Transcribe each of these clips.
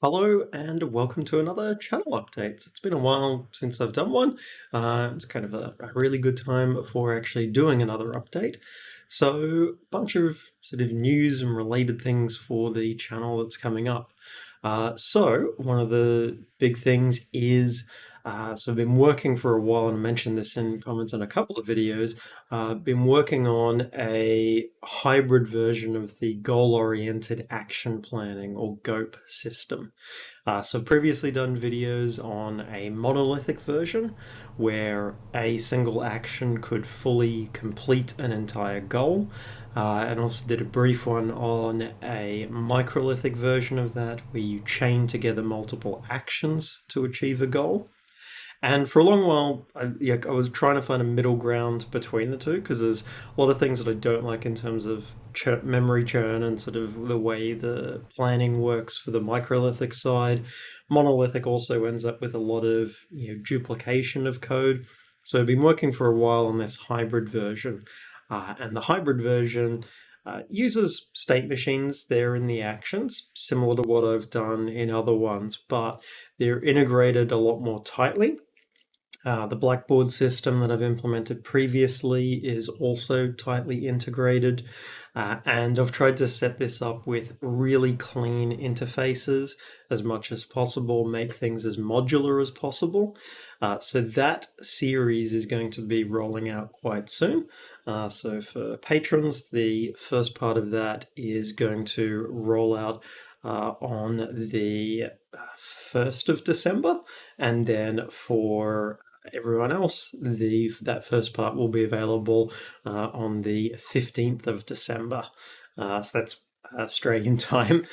Hello and welcome to another channel update. It's been a while since I've done one. It's kind of a really good time for actually doing another update. So, a bunch of sort of news and related things for the channel that's coming up. So, one of the big things is so I've been working for a while, and I mentioned this in comments on a couple of videos. Been working on a hybrid version of the goal-oriented action planning or GOAP system. So previously done videos on a monolithic version where a single action could fully complete an entire goal. And also did a brief one on a microlithic version of that where you chain together multiple actions to achieve a goal. And for a long while, I was trying to find a middle ground between the two because there's a lot of things that I don't like in terms of memory churn and sort of the way the planning works for the microlithic side. Monolithic also ends up with a lot of duplication of code. So I've been working for a while on this hybrid version. And the hybrid version uses state machines there in the actions, similar to what I've done in other ones, but they're integrated a lot more tightly. The Blackboard system that I've implemented previously is also tightly integrated, and I've tried to set this up with really clean interfaces as much as possible, make things as modular as possible. So that series is going to be rolling out quite soon. So for patrons, the first part of that is going to roll out on the 1st of December, and then for everyone else, that first part will be available on the 15th of December. So that's Australian time.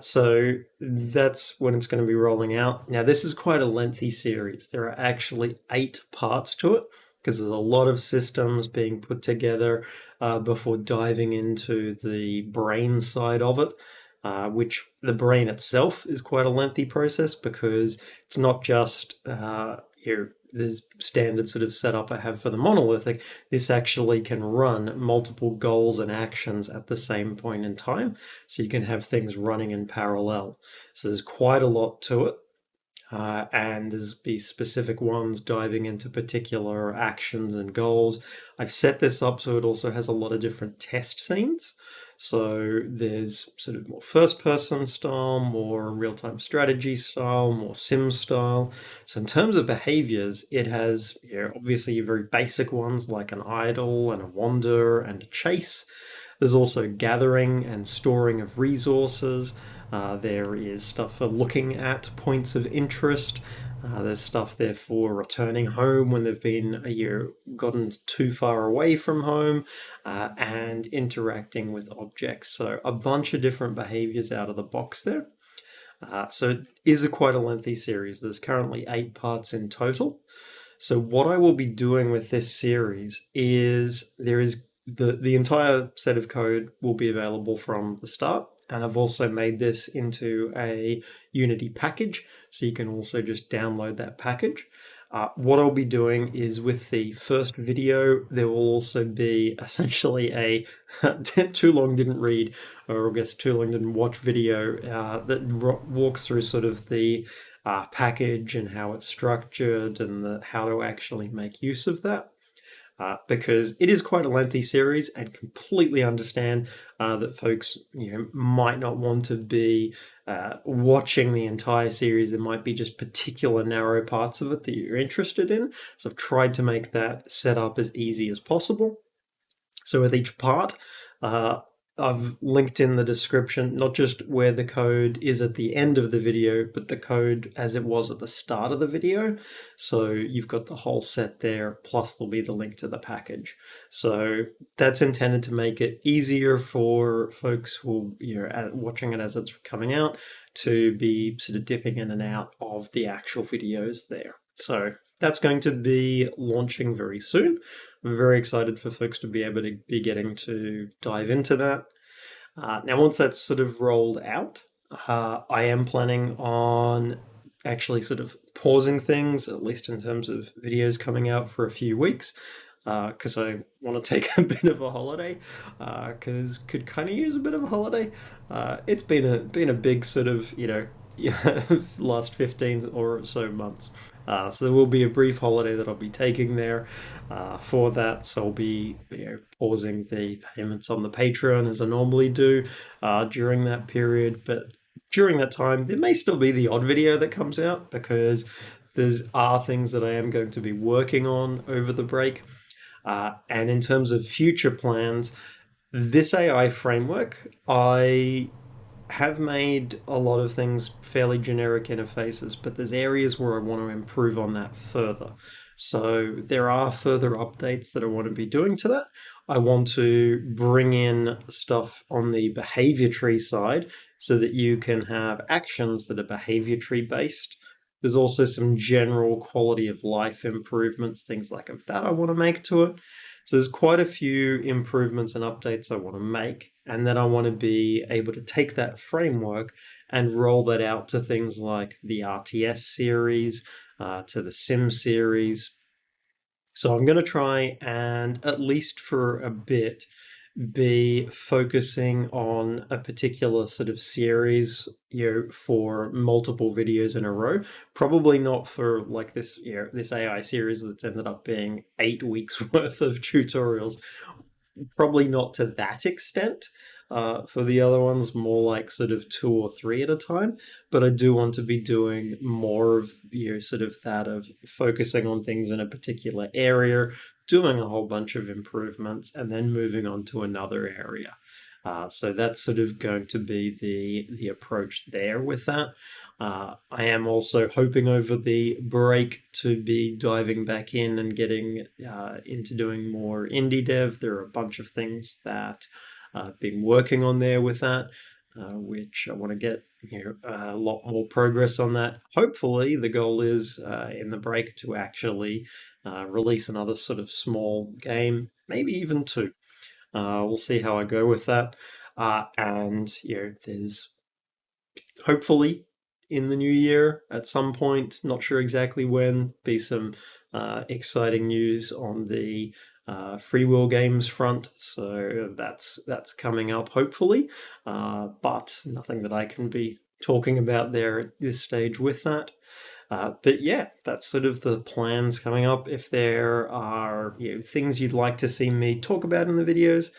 So that's when it's going to be rolling out. Now, this is quite a lengthy series. There are actually 8 parts to it because there's a lot of systems being put together before diving into the brain side of it. Which the brain itself is quite a lengthy process because it's not just the standard sort of setup I have for the monolithic. This actually can run multiple goals and actions at the same point in time, so you can have things running in parallel. So there's quite a lot to it. And there's be specific ones diving into particular actions and goals. I've set this up so it also has a lot of different test scenes. So there's sort of more first-person style, more real-time strategy style, more sim style. So in terms of behaviors, it has obviously your very basic ones like an idle and a wander and a chase. There's also gathering and storing of resources. There is stuff for looking at points of interest. There's stuff there for returning home when they've been gotten too far away from home, and interacting with objects. So a bunch of different behaviors out of the box there. So it is quite a lengthy series. There's currently 8 parts in total. So what I will be doing with this series is the entire set of code will be available from the start. And I've also made this into a Unity package, so you can also just download that package. What I'll be doing is with the first video, there will also be essentially a too long didn't read, or I guess too long didn't watch video that walks through sort of the package and how it's structured and how to actually make use of that. Because it is quite a lengthy series, and completely understand that folks might not want to be watching the entire series. There might be just particular narrow parts of it that you're interested in. So I've tried to make that setup as easy as possible. So with each part, I've linked in the description, not just where the code is at the end of the video, but the code as it was at the start of the video. So you've got the whole set there, plus there'll be the link to the package. So that's intended to make it easier for folks who are watching it as it's coming out to be sort of dipping in and out of the actual videos there. So that's going to be launching very soon. I'm very excited for folks to be able to be getting to dive into that. Now, once that's sort of rolled out, I am planning on actually sort of pausing things, at least in terms of videos coming out, for a few weeks, because I want to take a bit of a holiday, because could kind of use a bit of a holiday. It's been a big sort of last 15 or so months. So there will be a brief holiday that I'll be taking there for that. So I'll be pausing the payments on the Patreon as I normally do during that period. But during that time, there may still be the odd video that comes out because there's are things that I am going to be working on over the break. And in terms of future plans, this AI framework, I have made a lot of things fairly generic interfaces, but there's areas where I want to improve on that further. So there are further updates that I want to be doing to that. I want to bring in stuff on the behavior tree side so that you can have actions that are behavior tree based. There's also some general quality of life improvements, things like of that I want to make to it. So there's quite a few improvements and updates I want to make, and then I want to be able to take that framework and roll that out to things like the RTS series, to the Sim series. So I'm going to try and, at least for a bit, be focusing on a particular sort of series, for multiple videos in a row. Probably not for like this, this AI series that's ended up being 8 weeks worth of tutorials. Probably not to that extent. For the other ones, more like sort of two or three at a time. But I do want to be doing more of, sort of that of focusing on things in a particular area, doing a whole bunch of improvements, and then moving on to another area. So that's sort of going to be the approach there with that. I am also hoping over the break to be diving back in and getting into doing more indie dev. There are a bunch of things that I've been working on there with that, which I want to get a lot more progress on that. Hopefully, the goal is in the break to actually release another sort of small game, maybe even two. We'll see how I go with that. And there's hopefully in the new year at some point, not sure exactly when, be some exciting news on the free will games front. So that's coming up hopefully, but nothing that I can be talking about there at this stage with that. But yeah, that's sort of the plans coming up. If there are things you'd like to see me talk about in the videos,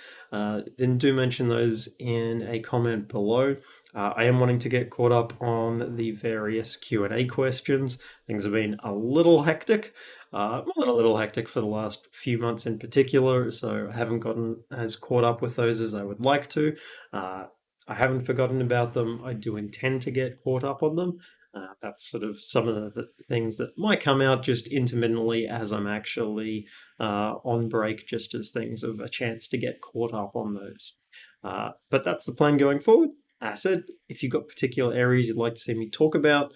then do mention those in a comment below. I am wanting to get caught up on the various Q&A questions. Things have been a little hectic. More than a little hectic for the last few months in particular, so I haven't gotten as caught up with those as I would like to. I haven't forgotten about them. I do intend to get caught up on them. That's sort of some of the things that might come out just intermittently as I'm actually on break, just as things have a chance to get caught up on those. But that's the plan going forward. As I said, if you've got particular areas you'd like to see me talk about,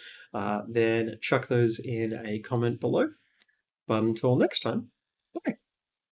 then chuck those in a comment below. But until next time.